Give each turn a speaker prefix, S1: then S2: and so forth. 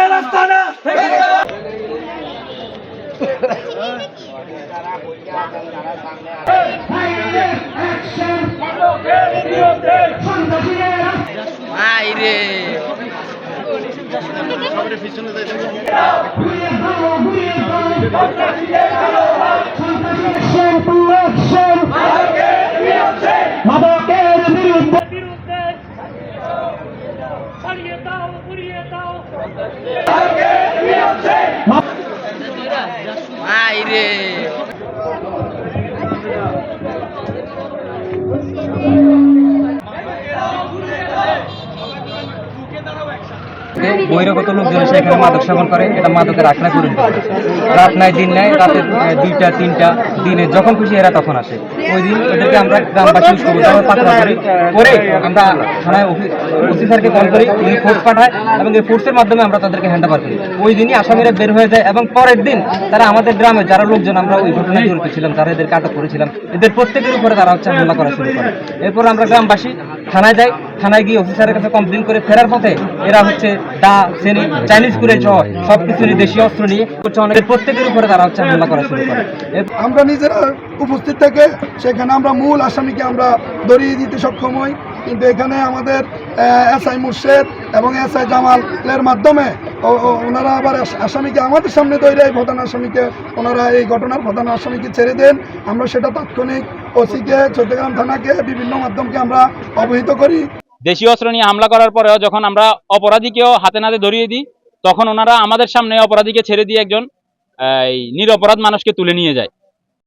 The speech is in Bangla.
S1: আমাদের আস্তানা
S2: আইরে
S3: মাদকের বিরুদ্ধে
S2: আইরে
S4: বহিরাগত লোকজন এসে এখানে মাদক সেবন করে, এটা মাদকের আখড়া করে রাত নাই দিন নাই, রাতে 2টা 3টা দিনে যখন খুশি এরা তখন আসে। ওই দিন এদেরকে আমরা গ্রামবাসী পাকড়া করি, করে আমরা থানায় ওসি স্যারকে কল করি, উনি ফোর্স পাঠায় এবং এই ফোর্সের মাধ্যমে আমরা তাদেরকে হ্যান্ড ওভার করি। ওই দিনই আসামিরা বের হয়ে যায় এবং পরের দিন তারা আমাদের গ্রামে যারা লোকজন আমরা ওই ঘটনায় জড়িত ছিলাম, যারা এদেরকে আটক করেছিলাম, এদের প্রত্যেকের উপরে তারা হামলা করা শুরু করে। এরপর আমরা গ্রামবাসী থানায় যাই, থানায় গিয়ে অফিসারের কাছে কমপ্লেন করে ফেরার পথে এরা দা শ্রেণী চাইনিজ করে সবকিছু নিয়ে দেশীয় অস্ত্র নিয়ে অনেকের প্রত্যেকের উপরে তারা হামলা করা শুরু করে।
S5: আমরা নিজেরা উপস্থিত থেকে সেখানে আমরা মূল আসামিকে আমরা ধরিয়ে দিতে সক্ষম হই, কিন্তু এখানে আমাদের এসআই মুর্শেদ এবং এসআই জামালের মাধ্যমে ওনারা আবার আসামিকে আমাদের সামনে ধরে এই প্রধান আসামিকে ওনারা এই ঘটনার প্রধান আসামিকে ছেড়ে দেন। আমরা সেটা তাৎক্ষণিক ওসিকে, চট্টগ্রাম থানাকে, বিভিন্ন মাধ্যমকে আমরা অবহিত করি।
S6: দেশীয় অস্ত্র নিয়ে হামলা করার পরেও যখন আমরা অপরাধীকেও হাতে নাতে ধরিয়ে দিই, তখন ওনারা আমাদের সামনে অপরাধীকে ছেড়ে দিয়ে একজন নিরপরাধ মানুষকে তুলে নিয়ে যায়।